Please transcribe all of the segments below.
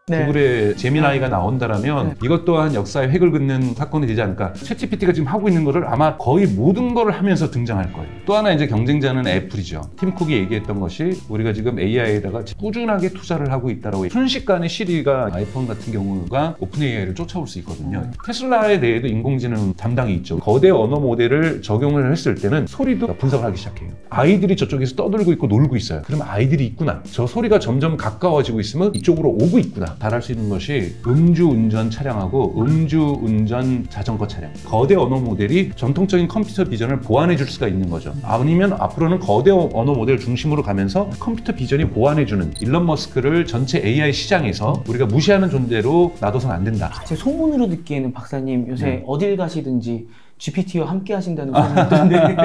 구글의 제미나이가 나온다라면 이것 또한 역사의 획을 긋는 사건이 되지 않을까. 챗GPT가 지금 하고 있는 거를 아마 거의 모든 거를 하면서 등장할 거예요. 또 하나 이제 경쟁자는 애플이죠. 팀 쿡이 얘기했던 것이 우리가 지금 AI에다가 꾸준하게 투자를 하고 있다라고. 순식간에 시리가 아이폰 같은 경우가 오픈 AI를 쫓아올 수 있거든요. 테슬라에 대해도 인공지능 담당이 있죠. 거대 언어 모델을 적용을 했을 때는 소리도 분석을 하기 시작해요. 아이들이 저쪽에서 떠들고 있고 놀고 있어요. 그러면 아이들이 있구나. 저 소리가 점점 가까워지고 있으면 이쪽으로 오고 있구나. 달할 수 있는 것이 음주운전 차량하고 음주운전 자전거 차량. 거대 언어 모델이 전통적인 컴퓨터 비전을 보완해 줄 수가 있는 거죠. 아니면 앞으로는 거대 언어 모델 중심으로 가면서 컴퓨터 비전이 보완해주는 일론 머스크를 전체 AI 시장에서 우리가 무시하는 존재로 놔둬서는 안 된다. 제 소문으로 듣기에는 박사님 요새 어딜 가시든지 GPT와 함께 하신다는 소문이 있던데.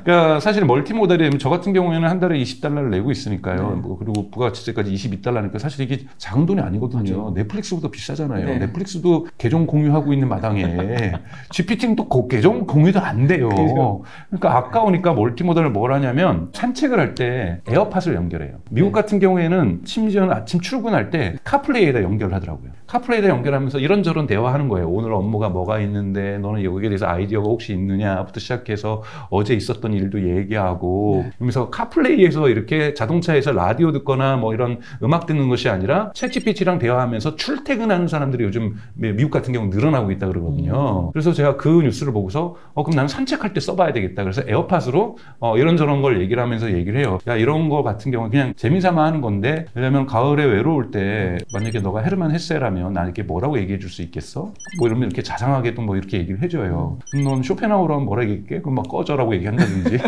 그러니까 사실 멀티모델이면 저 같은 경우에는 한 달에 $20를 내고 있으니까요. 뭐 그리고 부가가치세까지 $22니까 사실 이게 작은 돈이 아니거든요. 맞아요. 넷플릭스보다 비싸잖아요. 넷플릭스도 계정 공유하고 있는 마당에 GPT는 또 계정 공유도 안 돼요. 그러니까 아까우니까 멀티모델을 뭘 하냐면 산책을 할 때 에어팟을 연결해요. 미국 같은 경우에는 심지어는 아침 출근할 때 카플레이에다 연결하더라고요. 카플레이에다 연결하면서 이런저런 대화하는 거예요. 오늘 업무가 뭐가 있는데 너는 여기에 대해서 아이디어가 혹시 있느냐부터 시작해서 어제 있었던 일도 얘기하고 그러면서 카플레이에서 이렇게 자동차에서 라디오 듣거나 뭐 이런 음악 듣는 것이 아니라 챗GPT랑 대화하면서 출퇴근하는 사람들이 요즘 미국 같은 경우 늘어나고 있다 그러거든요. 그래서 제가 그 뉴스를 보고서 그럼 나는 산책할 때 써봐야 되겠다. 그래서 에어팟으로 이런저런 걸 얘기를 하면서 얘기를 해요. 야, 이런 거 같은 경우는 그냥 재미삼아 하는 건데 왜냐면 가을에 외로울 때 만약에 너가 헤르만 헤세라면 나에게 뭐라고 얘기해 줄 수 있겠어? 뭐 이러면 이렇게 자상하게 또 뭐 이렇게 얘기를 해줘요. 넌 쇼펜하우어라면 뭐라 얘기할게? 그럼 막 꺼져라고 얘기한다든지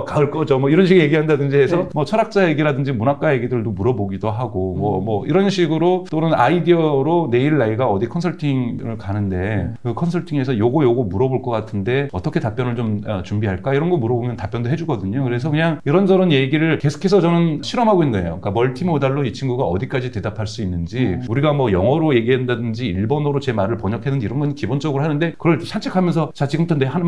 가을 꺼져 뭐 이런 식의 얘기한다든지 해서 뭐 철학자 얘기라든지 문학가 얘기들도 물어보기도 하고 뭐 이런 식으로 또는 아이디어로 내일 나이가 어디 컨설팅을 가는데 그 컨설팅에서 요거 물어볼 것 같은데 어떻게 답변을 좀 준비할까? 이런 거 물어보면 답변도 해주거든요. 그래서 그냥 이런저런 얘기를 계속해서 저는 실험하고 있는 거예요. 그러니까 멀티모달로 이 친구가 어디까지 대답할 수 있는지 우리가 뭐 영어로 얘기한다든지 일본어로 제 말을 번역하든지 이런 건 기본적으로 하는데 그걸 산책하면서 자 지금부터 내가 하는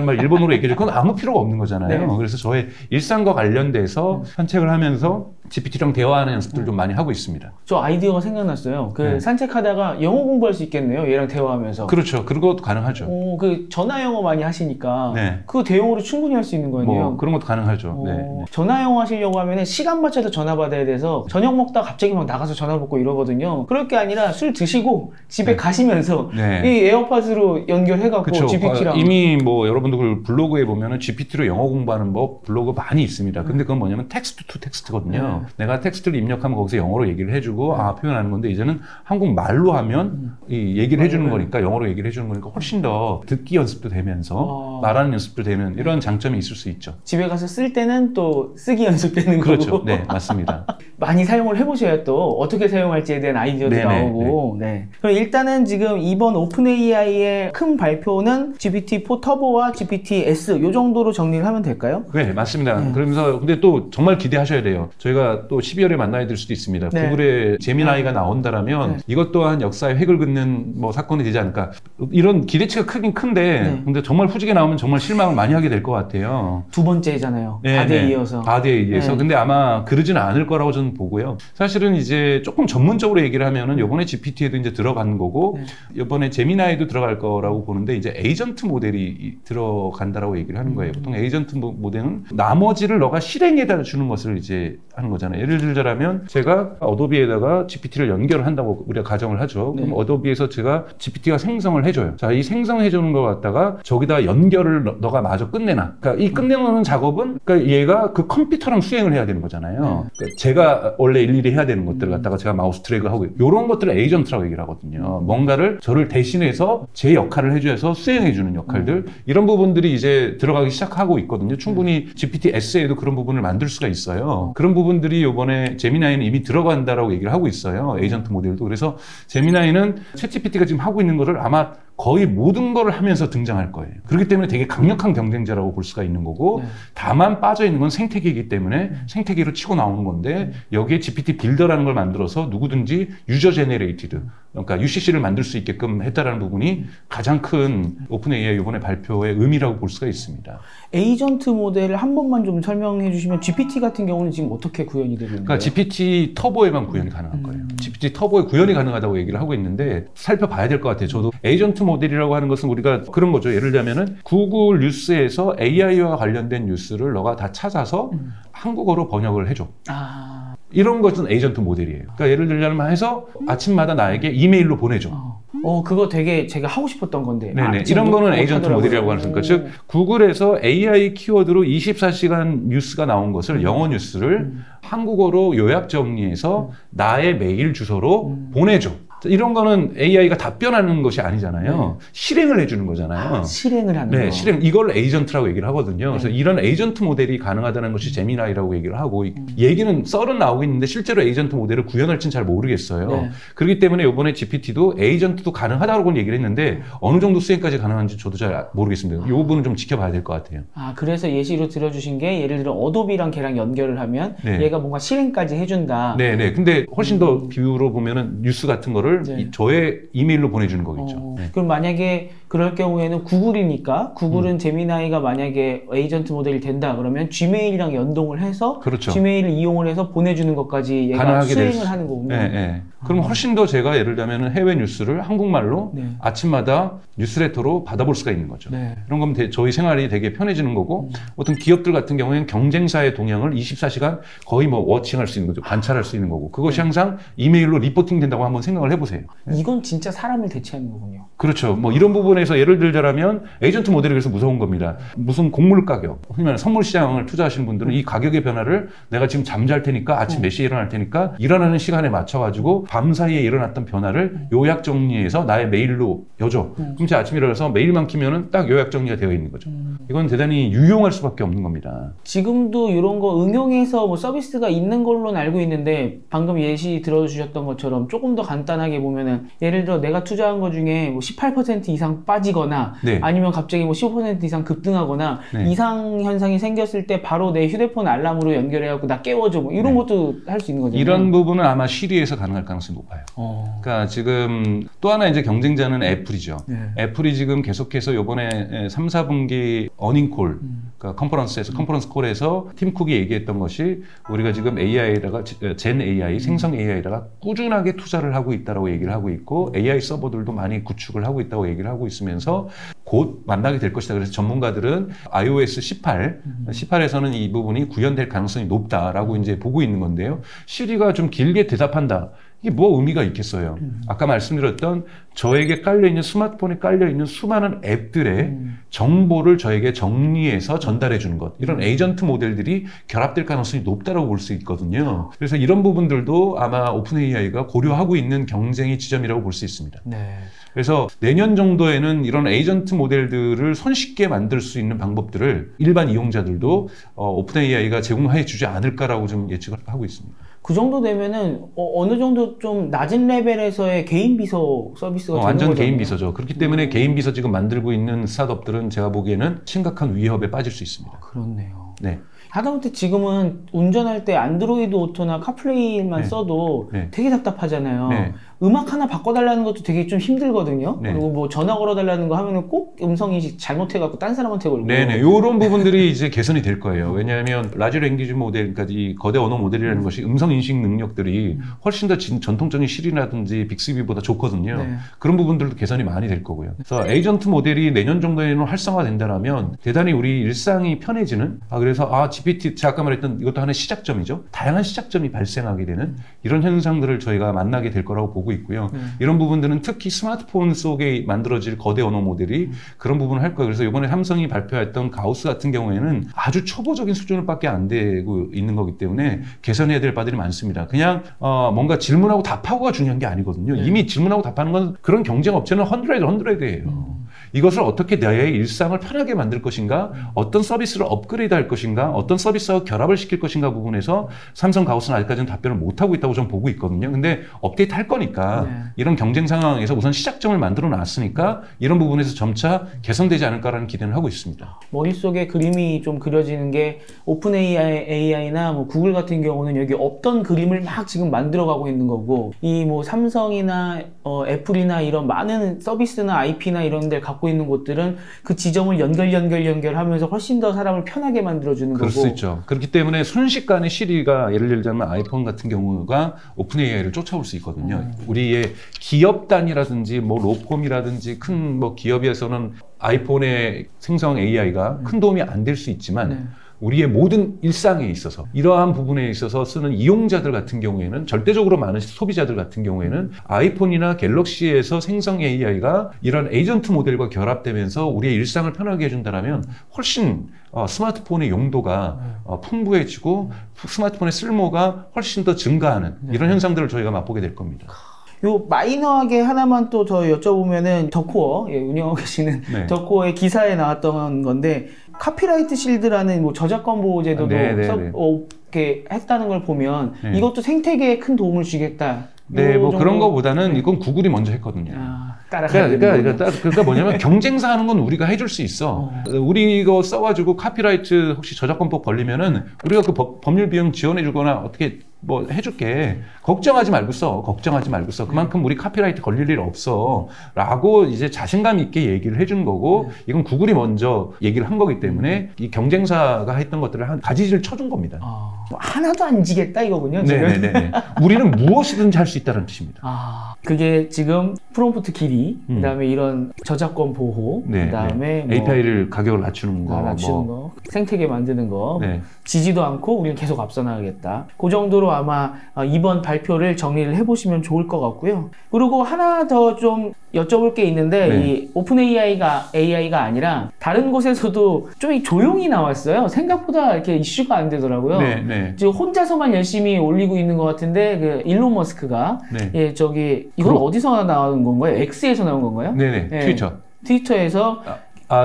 말 일본어로 얘기해줘. 그건 아무 필요가 없는 거잖아요. 그래서 저의 일상과 관련돼서 산책을 하면서 GPT랑 대화하는 연습들 좀 많이 하고 있습니다. 저 아이디어가 생각났어요. 산책하다가 영어 공부할 수 있겠네요. 얘랑 대화하면서. 그렇죠. 그런 것도 가능하죠. 그 전화 영어 많이 하시니까 그거 대용으로 충분히 할 수 있는 거예요. 뭐 그런 것도 가능하죠. 전화 영어 하시려고 하면 시간 맞춰서 전화 받아야 돼서 저녁 먹다가 갑자기 막 나가서 전화 받고 이러거든요. 그럴 게 아니라 술 드시고 집에 가시면서 이 에어팟으로 연결해갖고 GPT랑 이미 뭐 여러분들 블로그에 보면은 GPT로 영어 공부하는 법 블로그 많이 있습니다. 근데 그건 뭐냐면 텍스트 투 텍스트거든요. 내가 텍스트를 입력하면 거기서 영어로 얘기를 해주고 표현하는 건데 이제는 한국말로 하면 이 얘기를 해주는 거니까 영어로 얘기를 해주는 거니까 훨씬 더 듣기 연습도 되면서 말하는 연습도 되는 이런 장점이 있을 수 있죠. 집에 가서 쓸 때는 또 쓰기 연습되는 거고. 그렇죠. 네, 맞습니다. 많이 사용을 해보셔야 또 어떻게 사용할지에 대한 아이디어도 나오고. 그럼 일단은 지금 이번 오픈 AI의 큰 발표는 GPT-4 터보와 GPT-S 이 정도로 정리를 하면 될까요? 네, 맞습니다. 그러면서 근데 또 정말 기대하셔야 돼요. 저희가 또 12월에 만나야 될 수도 있습니다. 구글의 제미나이가 나온다라면 이것 또한 역사의 획을 긋는 뭐 사건이 되지 않을까. 이런 기대치가 크긴 큰데 근데 정말 후지게 나오면 정말 실망을 많이 하게 될 것 같아요. 두 번째잖아요. 바디에 이어서. 바디에 의해서. 근데 아마 그러지는 않을 거라고 저는 보고요. 사실은 이제 조금 전문적으로 얘기를 하면은 이번에 GPT에도 이제 들어간 거고 이번에 제미나이도 들어갈 거라고 보는데 이제 에이전트 모델이 들어간다라고 얘기를 하는 거예요. 보통 에이전트 모델은 나머지를 너가 실행해다 주는 것을 이제 하는 거잖아요. 예를 들자면 제가 어도비에다가 GPT를 연결을 한다고 우리가 가정을 하죠. 그럼 어도비에서 제가 GPT가 생성을 해줘요. 자, 이 생성해주는 거 갖다가 저기다 연결을 너가 마저 끝내놔. 그러니까 이 끝내놓는 작업은 그러니까 얘가 그 컴퓨터랑 수행을 해야 되는 거잖아요. 그러니까 제가 원래 일일이 해야 되는 것들을 갖다가 제가 마우스 드래그 하고 이런 것들을 에이전트라고 얘기를 하거든요. 뭔가를 저를 대신해서 제 역할을 해줘서 수행해주는 역할들 이런 부분들이 이제 들어가기 시작하고 있거든요. 충분히 GPT-S에도 그런 부분을 만들 수가 있어요. 그런 부분들이 이번에 제미나이는 이미 들어간다라고 얘기를 하고 있어요. 에이전트 모델도. 그래서 제미나이는 챗GPT가 지금 하고 있는 거를 아마 거의 모든 걸 하면서 등장할 거예요. 그렇기 때문에 되게 강력한 경쟁자라고 볼 수가 있는 거고 네. 다만 빠져있는 건 생태계이기 때문에 생태계로 치고 나오는 건데 여기에 GPT 빌더라는 걸 만들어서 누구든지 유저 제네레이티드 그러니까 UCC를 만들 수 있게끔 했다라는 부분이 가장 큰 오픈 AI 이번에 발표의 의미라고 볼 수가 있습니다. 에이전트 모델을 한 번만 좀 설명해 주시면 GPT 같은 경우는 지금 어떻게 구현이 되고 있나요? 그러니까 GPT 터보에만 구현이 가능한 거예요. GPT 터보에 구현이 가능하다고 얘기를 하고 있는데 살펴봐야 될 것 같아요. 저도 에이전트 모델이라고 하는 것은 우리가 그런 거죠. 예를 들면은 구글 뉴스에서 AI와 관련된 뉴스를 너가 다 찾아서 한국어로 번역을 해줘. 이런 것은 에이전트 모델이에요. 그러니까 예를 들자면 해서 아침마다 나에게 이메일로 보내줘. 그거 되게 제가 하고 싶었던 건데. 네네. 이런 거는 에이전트 모델이라고 하는 거니까. 즉, 구글에서 AI 키워드로 24시간 뉴스가 나온 것을, 영어 뉴스를 한국어로 요약 정리해서 나의 메일 주소로 보내줘. 이런 거는 AI가 답변하는 것이 아니잖아요. 실행을 해주는 거잖아요. 실행을 하는 거. 실행. 이걸 에이전트라고 얘기를 하거든요. 그래서 이런 에이전트 모델이 가능하다는 것이 제미나이라고 얘기를 하고 얘기는 썰은 나오고 있는데 실제로 에이전트 모델을 구현할지는 잘 모르겠어요. 그렇기 때문에 이번에 GPT도 에이전트도 가능하다고 얘기를 했는데 어느 정도 수행까지 가능한지 저도 잘 모르겠습니다. 이 부분은 좀 지켜봐야 될 것 같아요. 그래서 예시로 들어주신 게 예를 들어 어도비랑 걔랑 연결을 하면 얘가 뭔가 실행까지 해준다. 네네. 근데 훨씬 더 비유로 보면은 뉴스 같은 거를 저의 이메일로 보내주는 거겠죠. 그럼 만약에 그럴 경우에는 구글이니까 구글은 제미나이가 만약에 에이전트 모델이 된다 그러면 지메일이랑 연동을 해서 그렇죠. 지메일을 이용을 해서 보내주는 것까지 얘가 수행을 하는 거군요. 그럼 훨씬 더 제가 예를 들면 해외 뉴스를 한국말로 아침마다 뉴스레터로 받아볼 수가 있는 거죠. 이런 거면 저희 생활이 되게 편해지는 거고 어떤 기업들 같은 경우에는 경쟁사의 동향을 24시간 거의 뭐 워칭할 수 있는 거죠. 관찰할 수 있는 거고 그것이 항상 이메일로 리포팅 된다고 한번 생각을 해보세요. 이건 진짜 사람을 대체하는 거군요. 그렇죠. 뭐 이런 부분에서 예를 들자면 에이전트 모델이 그래서 무서운 겁니다. 무슨 곡물 가격, 흔히 말하는 선물 시장을 투자하시는 분들은 이 가격의 변화를 내가 지금 잠잘 테니까 아침 몇 시에 일어날 테니까 일어나는 시간에 맞춰가지고 밤 사이에 일어났던 변화를 요약 정리해서 나의 메일로 여줘. 그럼 제가 아침에 일어나서 메일만 키면은 딱 요약 정리가 되어 있는 거죠. 이건 대단히 유용할 수밖에 없는 겁니다. 지금도 이런 거 응용해서 뭐 서비스가 있는 걸로는 알고 있는데 방금 예시 들어주셨던 것처럼 조금 더 간단하게 보면은 예를 들어 내가 투자한 거 중에 뭐 18% 이상 빠지거나 아니면 갑자기 뭐 15% 이상 급등하거나 이상 현상이 생겼을 때 바로 내 휴대폰 알람으로 연결해갖고 나 깨워줘 뭐 이런 것도 할 수 있는 거죠. 이런 부분은 아마 시리에서 가능할 가능성이 높아요. 그러니까 지금 또 하나 이제 경쟁자는 애플이죠. 애플이 지금 계속해서 이번에 3, 4분기 어닝콜, 그러니까 컨퍼런스 콜에서 팀 쿡이 얘기했던 것이 우리가 지금 AI에다가 젠 AI, 생성 AI에다가 꾸준하게 투자를 하고 있다라고 얘기를 하고 있고 AI 서버들도 많이 구축을 하고 있다고 얘기를 하고 있으면서 곧 만나게 될 것이다. 그래서 전문가들은 iOS 18에서는 이 부분이 구현될 가능성이 높다라고 이제 보고 있는 건데요. 시리가 좀 길게 대답한다. 이게 뭐 의미가 있겠어요. 아까 말씀드렸던 저에게 깔려있는 스마트폰에 깔려있는 수많은 앱들의 정보를 저에게 정리해서 전달해 주는 것. 이런 에이전트 모델들이 결합될 가능성이 높다고 볼 수 있거든요. 그래서 이런 부분들도 아마 오픈 AI가 고려하고 있는 경쟁의 지점이라고 볼 수 있습니다. 그래서 내년 정도에는 이런 에이전트 모델들을 손쉽게 만들 수 있는 방법들을 일반 이용자들도 오픈 AI가 제공해 주지 않을까라고 좀 예측을 하고 있습니다. 그 정도 되면은 어느 정도 좀 낮은 레벨에서의 개인 비서 서비스가 되는 완전 거잖아요. 개인 비서죠. 그렇기 때문에 개인 비서 지금 만들고 있는 스타트업들은 제가 보기에는 심각한 위협에 빠질 수 있습니다. 그렇네요. 네. 하다못해 지금은 운전할 때 안드로이드 오토나 카플레이만 써도 되게 답답하잖아요. 음악 하나 바꿔달라는 것도 되게 좀 힘들거든요. 그리고 뭐 전화 걸어달라는 거 하면은 꼭 음성인식 잘못해갖고 딴 사람한테 걸고. 이런 부분들이 이제 개선이 될 거예요. 왜냐하면 라지 랭귀지 모델까지 거대 언어 모델이라는 것이 음성 인식 능력들이 훨씬 더 전통적인 시리라든지 빅스비보다 좋거든요. 그런 부분들도 개선이 많이 될 거고요. 그래서 에이전트 모델이 내년 정도에는 활성화된다면 대단히 우리 일상이 편해지는. 그래서 GPT 제가 아까 말했던 이것도 하나의 시작점이죠. 다양한 시작점이 발생하게 되는 이런 현상들을 저희가 만나게 될 거라고 보고 있고요. 이런 부분들은 특히 스마트폰 속에 만들어질 거대 언어 모델이 그런 부분을 할 거예요. 그래서 이번에 삼성이 발표했던 가우스 같은 경우에는 아주 초보적인 수준밖에 안 되고 있는 거기 때문에 개선해야 될 바들이 많습니다. 그냥 뭔가 질문하고 답하고가 중요한 게 아니거든요. 이미 질문하고 답하는 건 그런 경쟁 업체는 100예요. 이것을 어떻게 내 일상을 편하게 만들 것인가, 어떤 서비스를 업그레이드 할 것인가, 어떤 서비스와 결합을 시킬 것인가 부분에서 삼성 가우스는 아직까지는 답변을 못하고 있다고 저는 보고 있거든요. 근데 업데이트 할 거니까 이런 경쟁 상황에서 우선 시작점을 만들어 놨으니까 이런 부분에서 점차 개선되지 않을까라는 기대는 하고 있습니다. 머릿속에 그림이 좀 그려지는 게 오픈 AI나 뭐 구글 같은 경우는 여기 없던 그림을 막 지금 만들어가고 있는 거고, 이 뭐 삼성이나 애플이나 이런 많은 서비스나 IP나 이런 데를 갖고 있는 곳들은 그 지점을 연결하면서 훨씬 더 사람을 편하게 만들어주는 그럴 거고. 수 있죠. 그렇기 때문에 순식간에 시리가 예를 들자면 아이폰 같은 경우가 오픈 AI를 쫓아올 수 있거든요. 우리의 기업 단위라든지 뭐 로콤이라든지 큰 뭐 기업에서는 아이폰의 생성 AI가 큰 도움이 안 될 수 있지만 우리의 모든 일상에 있어서 이러한 부분에 있어서 쓰는 이용자들 같은 경우에는, 절대적으로 많은 소비자들 같은 경우에는 아이폰이나 갤럭시에서 생성 AI가 이런 에이전트 모델과 결합되면서 우리의 일상을 편하게 해준다면 훨씬 스마트폰의 용도가 풍부해지고 스마트폰의 쓸모가 훨씬 더 증가하는 이런 현상들을 저희가 맛보게 될 겁니다. 요 마이너하게 하나만 또 더 여쭤보면은 더코어 운영하고 계시는 더코어의 기사에 나왔던 건데, 카피라이트 실드라는 뭐 저작권 보호 제도도 이렇게 했다는 걸 보면 이것도 생태계에 큰 도움을 주겠다. 네, 뭐 그런 거보다는 이건 구글이 먼저 했거든요. 그러니까 뭐냐면 경쟁사 하는 건 우리가 해줄 수 있어. 우리 이거 써가지고 카피라이트 혹시 저작권법 걸리면은 우리가 그 법률 비용 지원해주거나 어떻게 뭐 해줄게. 걱정하지 말고 써. 그만큼 우리 카피라이트 걸릴 일 없어. 라고 이제 자신감 있게 얘기를 해주는 거고, 이건 구글이 먼저 얘기를 한 거기 때문에 이 경쟁사가 했던 것들을 한 가지를 쳐준 겁니다. 하나도 안 지겠다 이거군요. 네네네. 우리는 무엇이든지 할 수 있다는 뜻입니다. 그게 지금 프롬프트 길이, 그다음에 이런 저작권 보호, 그다음에 뭐 API를 가격을 낮추는 거, 생태계 만드는 거, 지지도 않고 우리는 계속 앞서 나가겠다. 그 정도로 아마 이번 발표를 정리를 해보시면 좋을 것 같고요. 그리고 하나 더 좀 여쭤볼 게 있는데, 이 오픈 AI가 아니라 다른 곳에서도 좀 조용히 나왔어요. 생각보다 이렇게 이슈가 안 되더라고요. 지금 혼자서만 열심히 올리고 있는 것 같은데, 그 일론 머스크가 이건 어디서 나온 건가요? X에서 나온 건가요? 트위터에서.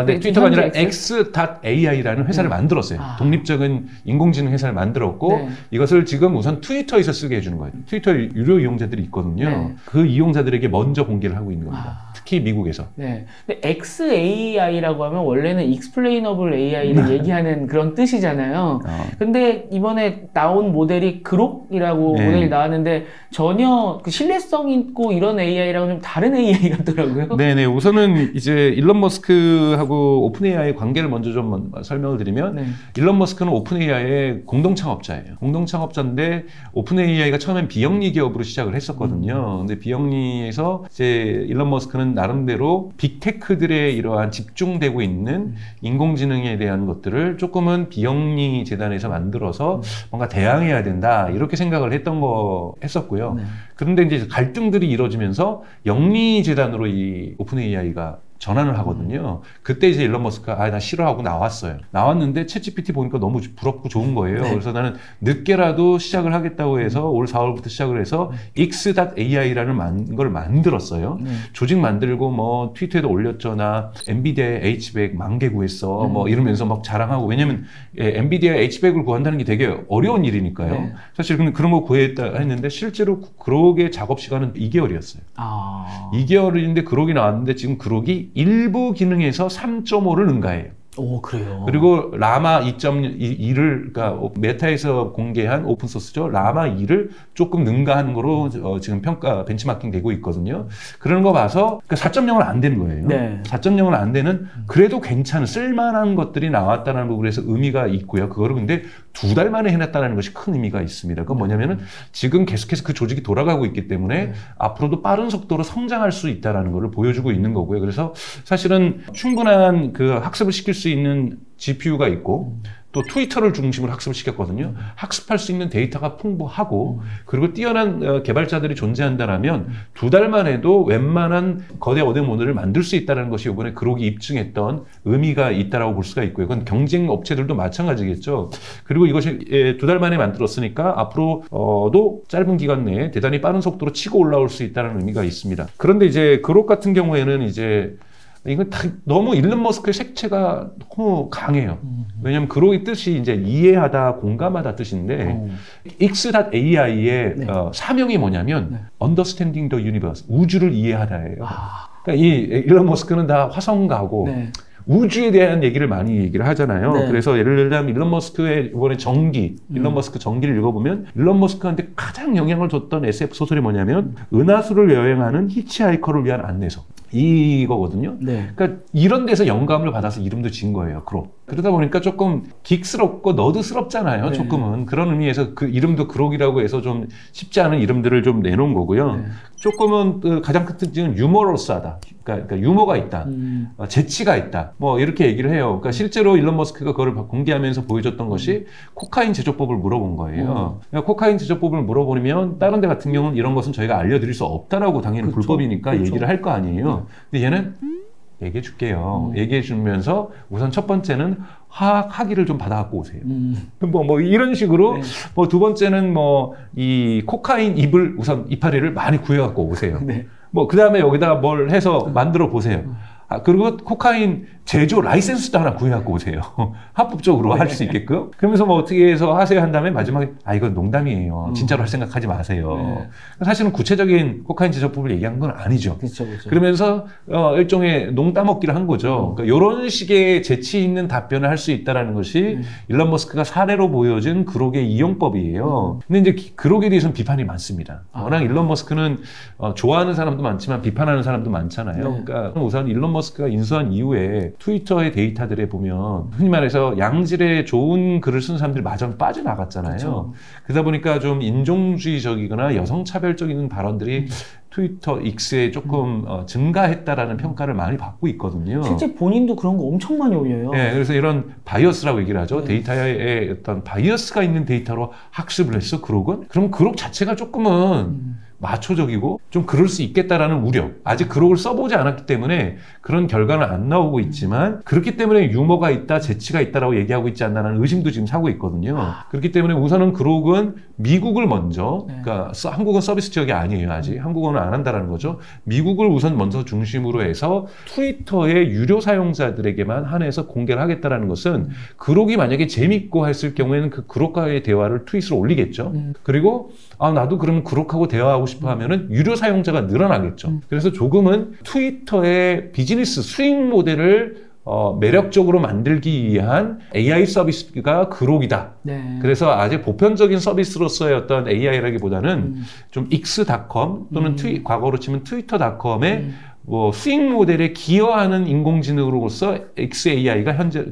트위터가 아니라 X.AI라는 회사를 만들었어요. 독립적인 인공지능 회사를 만들었고, 이것을 지금 우선 트위터에서 쓰게 해주는 거예요. 트위터 유료 이용자들이 있거든요. 그 이용자들에게 먼저 공개를 하고 있는 겁니다. 특히 미국에서. 근데 XAI라고 하면 원래는 Explainable AI를 얘기하는 그런 뜻이잖아요. 근데 이번에 나온 모델이 그록이라고 모델이 나왔는데, 전혀 그 신뢰성 있고 이런 AI랑은 좀 다른 AI 같더라고요. 우선은 이제 일론 머스크하고 오픈 AI의 관계를 먼저 좀 설명을 드리면, 일론 머스크는 오픈 AI의 공동 창업자예요. 공동 창업자인데 오픈 AI가 처음엔 비영리 기업으로 시작을 했었거든요. 근데 비영리에서 이제 일론 머스크는 나름대로 빅테크들의 이러한 집중되고 있는 인공지능에 대한 것들을 조금은 비영리 재단에서 만들어서 뭔가 대항해야 된다, 이렇게 생각을 했었고요. 그런데 이제 갈등들이 이루어지면서 영리 재단으로 이 오픈 AI가 전환을 하거든요. 그때 이제 일론 머스크가 나 싫어하고 나왔는데 챗GPT 보니까 너무 부럽고 좋은 거예요. 그래서 나는 늦게라도 시작을 하겠다고 해서 올 4월부터 시작을 해서 X.AI라는 걸 만들었어요. 조직 만들고 뭐 트위터에도 올렸죠. 나 엔비디아 H100 10,000개 구했어. 뭐 이러면서 막 자랑하고. 왜냐면 엔비디아 H100을 구한다는 게 되게 어려운 일이니까요. 사실 그런 거 구했다 했는데 실제로 그록의 작업 시간은 2개월이었어요. 2개월인데 그록이 나왔는데 지금 그록이 일부 기능에서 3.5를 능가해요. 오, 그래요. 그리고 라마 2.2를, 그러니까 메타에서 공개한 오픈소스죠. 라마 2를 조금 능가하는 거로 지금 벤치마킹 되고 있거든요. 그런 거 봐서 4.0은 안 되는 거예요. 4.0은 안 되는, 그래도 괜찮은, 쓸만한 것들이 나왔다는 부분에서 의미가 있고요. 그거를 근데 2달 만에 해냈다는 것이 큰 의미가 있습니다. 그건 뭐냐면은 지금 계속해서 그 조직이 돌아가고 있기 때문에 앞으로도 빠른 속도로 성장할 수 있다는 것을 보여주고 있는 거고요. 그래서 사실은 충분한 그 학습을 시킬 수 있는 GPU가 있고, 또 트위터를 중심으로 학습을 시켰거든요. 학습할 수 있는 데이터가 풍부하고, 그리고 뛰어난 개발자들이 존재한다면 2달 만에도 웬만한 거대 모델을 만들 수 있다는 것이 이번에 그록이 입증했던 의미가 있다라고 볼 수가 있고요. 그건 경쟁 업체들도 마찬가지겠죠. 그리고 이것이 2달 만에 만들었으니까 앞으로도 짧은 기간 내에 대단히 빠른 속도로 치고 올라올 수 있다는 의미가 있습니다. 그런데 이제 그록 같은 경우에는 이제 이건 다 너무 일론 머스크의 색채가 너무 강해요. 왜냐하면 그로의 뜻이 이제 이해하다, 공감하다 뜻인데 X.AI의 네. 사명이 뭐냐면 네. Understanding the Universe, 우주를 이해하다예요. 그러니까 이 일론 머스크는 다 화성 가고 네. 우주에 대한 얘기를 많이 얘기를 하잖아요. 네. 그래서 예를 들면 일론 머스크의 이번에 전기, 일론 머스크 전기를 읽어보면 일론 머스크한테 가장 영향을 줬던 SF 소설이 뭐냐면 은하수를 여행하는 히치하이커를 위한 안내서. 이거거든요. 네. 그러니까 이런 데서 영감을 받아서 이름도 지은 거예요. 그록. 그러다 보니까 조금 긱스럽고 너드스럽잖아요. 네. 조금은. 그런 의미에서 그 이름도 그록이라고 해서 좀 쉽지 않은 이름들을 좀 내놓은 거고요. 네. 조금은 그 가장 큰 특징은 유머러스하다. 그러니까 유머가 있다. 재치가 있다. 뭐 이렇게 얘기를 해요. 그러니까 실제로 일론 머스크가 그걸 공개하면서 보여줬던 것이 코카인 제조법을 물어본 거예요. 그러니까 코카인 제조법을 물어보면 다른 데 같은 경우는 이런 것은 저희가 알려드릴 수 없다라고 당연히 그쵸? 불법이니까 그쵸? 얘기를 할 거 아니에요. 근데 얘는 얘기해 줄게요. 얘기해 주면서 우선 첫 번째는 학위를 좀 받아갖고 오세요. 뭐 이런 식으로 네. 뭐 두 번째는 뭐 이 코카인 잎을 우선 이파리를 많이 구해갖고 오세요. 네. 뭐 그 다음에 여기다가 뭘 해서 만들어 보세요. 그리고 코카인 제조 라이센스도 하나 구해갖고 오세요. 합법적으로 네. 할 수 있게끔. 그러면서 뭐 어떻게 해서 하세요 한 다음에 마지막에 이건 농담이에요. 진짜로 할 생각하지 마세요. 네. 사실은 구체적인 코카인 제조법을 얘기한 건 아니죠. 그쵸. 그러면서 일종의 농 따먹기를 한 거죠. 그러니까 이런 식의 재치 있는 답변을 할 수 있다는 것이 일론 머스크가 사례로 보여준 그록의 이용법이에요. 근데 이제 그록에 대해서는 비판이 많습니다. 워낙 일론 머스크는 좋아하는 사람도 많지만 비판하는 사람도 많잖아요. 네. 그러니까 우선 일론 머스크가 인수한 이후에 트위터의 데이터들에 보면 흔히 말해서 양질의 좋은 글을 쓰는 사람들이 마저 빠져나갔잖아요. 그렇죠. 그러다 보니까 좀 인종주의적이거나 여성차별적인 발언들이 트위터 X에 조금 증가했다라는 평가를 많이 받고 있거든요. 실제 본인도 그런 거 엄청 많이 올려요. 네, 그래서 이런 바이어스라고 얘기를 하죠. 네. 데이터에 어떤 바이어스가 있는 데이터로 학습을 했어, 그록은? 그럼 그록 자체가 조금은 마초적이고 좀 그럴 수 있겠다라는 우려. 아직 그록을 써보지 않았기 때문에 그런 결과는 안 나오고 있지만 그렇기 때문에 유머가 있다, 재치가 있다라고 얘기하고 있지 않나라는 의심도 지금 사고 있거든요. 그렇기 때문에 우선은 그록은 미국을 먼저, 그러니까 한국은 서비스 지역이 아니에요. 아직 한국어는 안 한다라는 거죠. 미국을 우선 먼저 중심으로 해서 트위터의 유료 사용자들에게만 한해서 공개를 하겠다라는 것은 그록이 만약에 재밌고 했을 경우에는 그 그록과의 대화를 트윗으로 올리겠죠. 그리고 나도 그러면 그록하고 대화하고 싶어 하면은 유료 사용자가 늘어나겠죠. 그래서 조금은 트위터의 비즈니스 수익 모델을 매력적으로 만들기 위한 AI 서비스가 그록이다. 네. 그래서 아직 보편적인 서비스로서의 어떤 AI라기보다는 좀 X.com 또는 과거로 치면 트위터.com의 뭐 수익 모델에 기여하는 인공지능으로서 XAI가 현재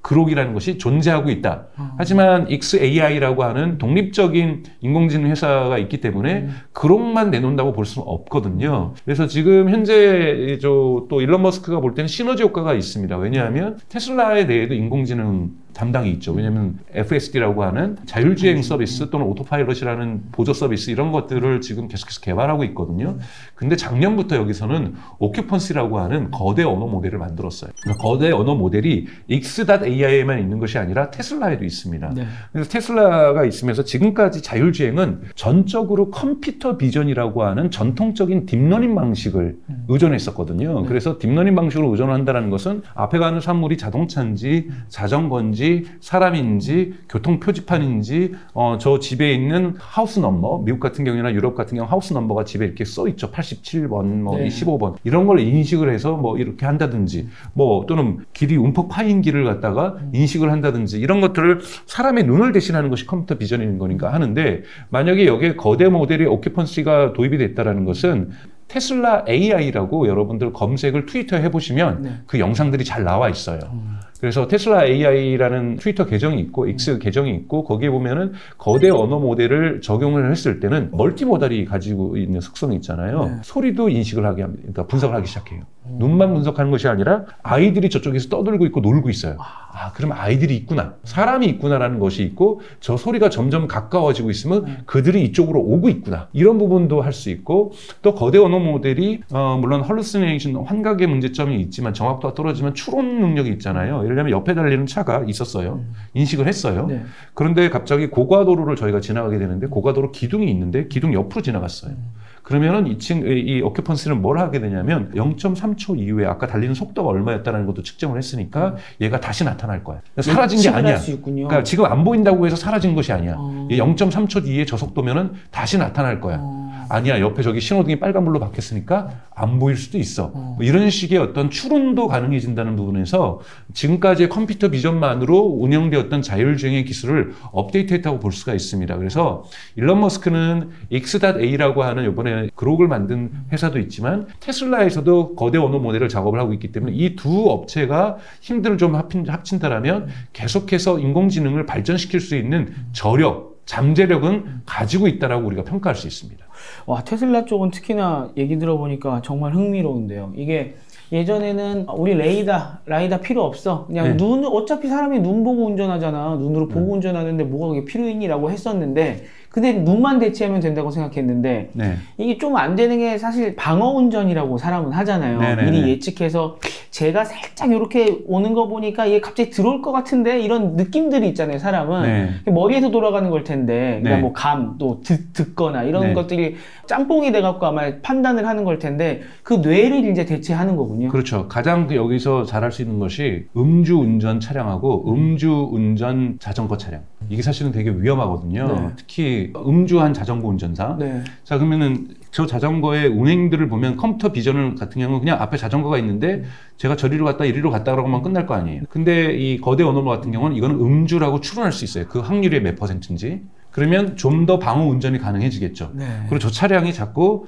그록이라는 것이 존재하고 있다. 하지만 XAI라고 하는 독립적인 인공지능 회사가 있기 때문에 그록만 내놓는다고 볼 수는 없거든요. 그래서 지금 현재 또 일론 머스크가 볼 때는 시너지 효과가 있습니다. 왜냐하면 테슬라에 대해도 인공지능 담당이 있죠. 왜냐하면 FSD라고 하는 자율주행 서비스 또는 오토파일럿이라는 보조 서비스 이런 것들을 지금 계속해서 개발하고 있거든요. 근데 작년부터 여기서는 오큐펀시라고 하는 거대 언어 모델을 만들었어요. 그러니까 거대 언어 모델이 X.AI에만 있는 것이 아니라 테슬라에도 있습니다. 네. 그래서 테슬라가 있으면서 지금까지 자율주행은 전적으로 컴퓨터 비전이라고 하는 전통적인 딥러닝 방식을 의존했었거든요. 그래서 딥러닝 방식으로 의존한다는 것은 앞에 가는 산물이 자동차인지 자전거인지 사람인지 교통 표지판인지 저 집에 있는 하우스 넘버, 미국 같은 경우나 유럽 같은 경우 하우스 넘버가 집에 이렇게 써 있죠. 87번, 뭐 네. 15번 이런 걸 인식을 해서 뭐 이렇게 한다든지 뭐 또는 길이 움푹 파인 길을 갖다가 인식을 한다든지 이런 것들을 사람의 눈을 대신하는 것이 컴퓨터 비전인 거니까 하는데 만약에 여기에 거대 모델의 오큐펀시가 도입이 됐다라는 것은 테슬라 AI라고 여러분들 검색을 트위터에 해보시면 네. 그 영상들이 잘 나와 있어요. 그래서 테슬라 AI라는 트위터 계정이 있고 X 계정이 있고 거기에 보면은 거대 언어 모델을 적용을 했을 때는 멀티모달이 가지고 있는 특성이 있잖아요. 네. 소리도 인식을 하게 합니다. 그러니까 분석을 하기 시작해요. 눈만 분석하는 것이 아니라 아이들이 저쪽에서 떠들고 있고 놀고 있어요. 그럼 아이들이 있구나. 사람이 있구나라는 것이 있고 저 소리가 점점 가까워지고 있으면 그들이 이쪽으로 오고 있구나. 이런 부분도 할 수 있고 또 거대 언어 모델이 물론 헐루시네이션 환각의 문제점이 있지만 정확도가 떨어지면 추론 능력이 있잖아요. 예를 들면 옆에 달리는 차가 있었어요. 인식을 했어요. 네. 그런데 갑자기 고가도로를 저희가 지나가게 되는데 고가도로 기둥이 있는데 기둥 옆으로 지나갔어요. 그러면은 이 오큐펀시는 뭘 하게 되냐면 0.3초 이후에 아까 달리는 속도가 얼마였다는 것도 측정을 했으니까 얘가 다시 나타날 거야. 사라진 게 아니야. 그러니까 지금 안 보인다고 해서 사라진 것이 아니야. 0.3초 뒤에 저 속도면은 다시 나타날 거야. 아니야, 옆에 저기 신호등이 빨간불로 바뀌었으니까 안 보일 수도 있어. 뭐 이런 식의 어떤 추론도 가능해진다는 부분에서 지금까지의 컴퓨터 비전만으로 운영되었던 자율주행의 기술을 업데이트했다고 볼 수가 있습니다. 그래서 일론 머스크는 X.A라고 하는 이번에 그록을 만든 회사도 있지만 테슬라에서도 거대 언어 모델을 작업을 하고 있기 때문에 이 두 업체가 힘들을 좀 합친다라면 계속해서 인공지능을 발전시킬 수 있는 저력, 잠재력은 가지고 있다라고 우리가 평가할 수 있습니다. 와, 테슬라 쪽은 특히나 얘기 들어보니까 정말 흥미로운데요. 이게 예전에는 우리 라이다 필요 없어. 그냥 어차피 사람이 눈 보고 운전하잖아. 눈으로 보고 운전하는데 뭐가 그게 필요 있니라고 했었는데, 근데 눈만 대체하면 된다고 생각했는데 이게 좀 안 되는 게 사실 방어 운전이라고 사람은 하잖아요. 미리 예측해서 제가 살짝 이렇게 오는 거 보니까 얘 갑자기 들어올 것 같은데 이런 느낌들이 있잖아요. 사람은 머리에서 돌아가는 걸 텐데 그러니까 뭐 감 또 듣거나 이런 것들이 짬뽕이 돼갖고 아마 판단을 하는 걸 텐데 그 뇌를 이제 대체하는 거군요. 그렇죠. 가장 여기서 잘할 수 있는 것이 음주운전 차량하고 음주운전 자전거 차량. 이게 사실은 되게 위험하거든요. 특히 음주한 자전거 운전사. 자, 그러면은 저 자전거의 운행들을 보면 컴퓨터 비전 같은 경우는 그냥 앞에 자전거가 있는데 제가 저리로 갔다 이리로 갔다 그러고만 끝날 거 아니에요. 근데 이 거대 언어모 같은 경우는 이거는 음주라고 추론할 수 있어요. 그 확률이 몇 %인지. 그러면 좀 더 방어 운전이 가능해지겠죠. 그리고 저 차량이 자꾸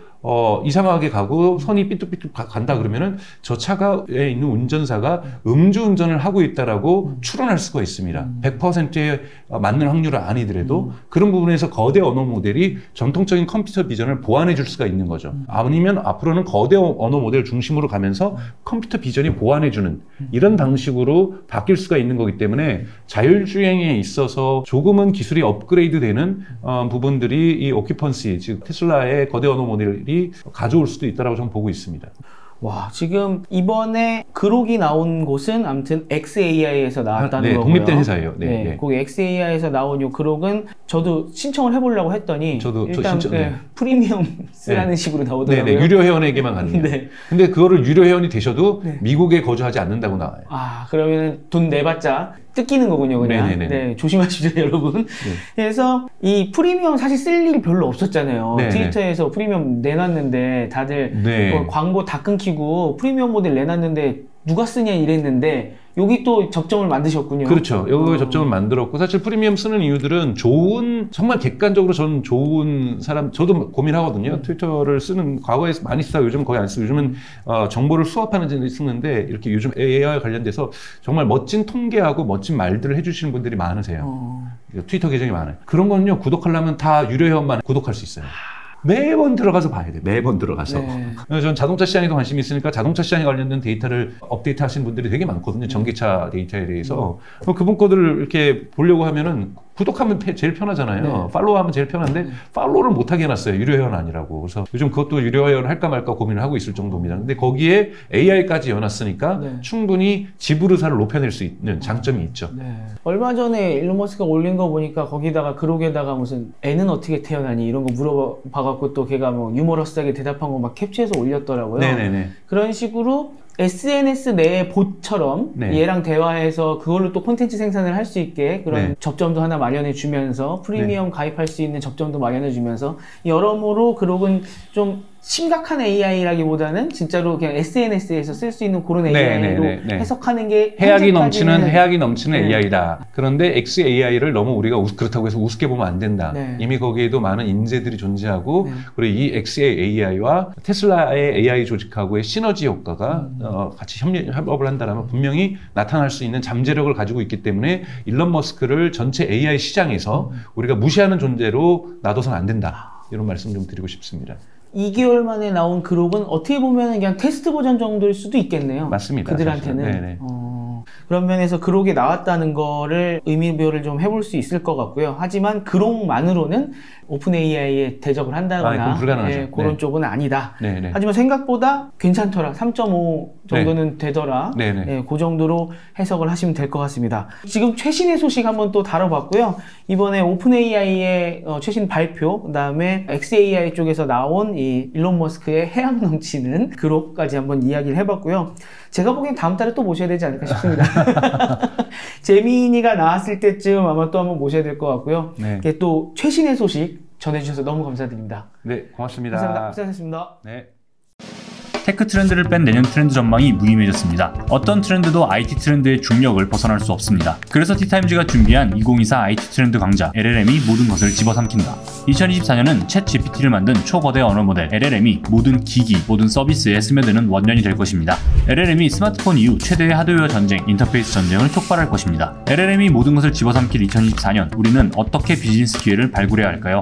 이상하게 가고 선이 삐뚤삐뚤 간다 그러면은 저 차가에 있는 운전사가 음주운전을 하고 있다라고 추론할 수가 있습니다. 100%의 맞는 확률은 아니더라도 그런 부분에서 거대 언어 모델이 전통적인 컴퓨터 비전을 보완해 줄 수가 있는 거죠. 아니면 앞으로는 거대 언어 모델 중심으로 가면서 컴퓨터 비전이 보완해 주는 이런 방식으로 바뀔 수가 있는 거기 때문에 자율주행에 있어서 조금은 기술이 업그레이드 되는 부분들이 이 오큐펀시, 즉 테슬라의 거대 언어 모델이 가져올 수도 있다고 저는 보고 있습니다. 와, 지금 이번에 그록이 나온 곳은 아무튼 XAI에서 나왔다는 거고요. 독립된 회사예요. 거기 XAI에서 나온 요 그록은 저도 신청을 해보려고 했더니 일단 프리미엄 쓰라는 식으로 나오더라고요. 유료 회원에게만 가능해요. 근데 그거를 유료 회원이 되셔도 미국에 거주하지 않는다고 나와요. 아, 그러면 돈 내봤자 뜯기는 거군요, 그냥. 조심하시죠, 여러분. 그래서 이 프리미엄 사실 쓸 일이 별로 없었잖아요. 트위터에서 프리미엄 내놨는데 다들 광고 다 끊기고 프리미엄 모델 내놨는데 누가 쓰냐 이랬는데 여기 또 접점을 만드셨군요. 그렇죠. 여기 접점을 만들었고 사실 프리미엄 쓰는 이유들은 정말 객관적으로 저는 좋은 사람, 저도 고민하거든요. 트위터를 쓰는 과거에 많이 쓰다가 요즘 거의 안 쓰고 요즘은 정보를 수합하는 데 쓰는데 이렇게 요즘 AI 관련돼서 정말 멋진 통계하고 멋진 말들을 해주시는 분들이 많으세요. 트위터 계정이 많아요. 그런 거는요, 구독하려면 다 유료 회원만 구독할 수 있어요. 매번 들어가서 봐야 돼. 매번 들어가서. 저는 자동차 시장에도 관심이 있으니까 자동차 시장에 관련된 데이터를 업데이트 하시는 분들이 되게 많거든요. 전기차 데이터에 대해서. 그분 거들을 이렇게 보려고 하면은 구독하면 제일 편하잖아요. 팔로우하면 제일 편한데 팔로우를 못하게 해놨어요. 유료 회원 아니라고. 그래서 요즘 그것도 유료 회원 할까 말까 고민을 하고 있을 정도입니다. 근데 거기에 AI까지 연놨으니까 충분히 지불 의사를 높여낼 수 있는 장점이 있죠. 얼마 전에 일론 머스크가 올린 거 보니까 거기다가 그록에다가 무슨 애는 어떻게 태어나니 이런 거 물어봐갖고 또 걔가 뭐 유머러스하게 대답한 거 막 캡처해서 올렸더라고요. 그런 식으로 SNS 내의 봇처럼 얘랑 대화해서 그걸로 또 콘텐츠 생산을 할 수 있게 그런 접점도 하나 마련해 주면서 프리미엄 가입할 수 있는 접점도 마련해 주면서 여러모로 그록은 좀 심각한 AI라기보다는 진짜로 그냥 SNS에서 쓸 수 있는 그런 AI로 해석하는 게 해악이 넘치는 AI다. 그런데 XAI를 너무 우리가 그렇다고 해서 우습게 보면 안 된다. 이미 거기에도 많은 인재들이 존재하고 그리고 이 XAI와 테슬라의 AI 조직하고의 시너지 효과가 같이 협업을 한다면 분명히 나타날 수 있는 잠재력을 가지고 있기 때문에 일론 머스크를 전체 AI 시장에서 우리가 무시하는 존재로 놔둬서는 안 된다. 이런 말씀 좀 드리고 싶습니다. 2개월 만에 나온 그록은 어떻게 보면 그냥 테스트 버전 정도일 수도 있겠네요. 맞습니다. 그들한테는. 그런 면에서 그록이 나왔다는 거를 의미부여를 좀 해볼 수 있을 것 같고요. 하지만 그록만으로는 오픈 AI에 대적을 한다거나 그런 쪽은 아니다. 네네. 하지만 생각보다 괜찮더라. 3.5 정도는 되더라. 그 정도로 해석을 하시면 될 것 같습니다. 지금 최신의 소식 한번 또 다뤄봤고요. 이번에 오픈 AI의 최신 발표, 그 다음에 XAI 쪽에서 나온 이 일론 머스크의 해양 넘치는 그룹까지 한번 이야기를 해봤고요. 제가 보기엔 다음 달에 또 모셔야 되지 않을까 싶습니다. 제미니가 나왔을 때쯤 아마 또 한번 모셔야 될 것 같고요. 이게 또 최신의 소식 전해주셔서 너무 감사드립니다. 네, 고맙습니다. 감사합니다. 고생하셨습니다. 네. 테크 트렌드를 뺀 내년 트렌드 전망이 무의미해졌습니다. 어떤 트렌드도 IT 트렌드의 중력을 벗어날 수 없습니다. 그래서 티타임즈가 준비한 2024 IT 트렌드 강좌 LLM이 모든 것을 집어삼킨다. 2024년은 챗 GPT를 만든 초거대 언어 모델 LLM이 모든 기기, 모든 서비스에 스며드는 원년이 될 것입니다. LLM이 스마트폰 이후 최대의 하드웨어 전쟁, 인터페이스 전쟁을 촉발할 것입니다. LLM이 모든 것을 집어삼킬 2024년, 우리는 어떻게 비즈니스 기회를 발굴해야 할까요?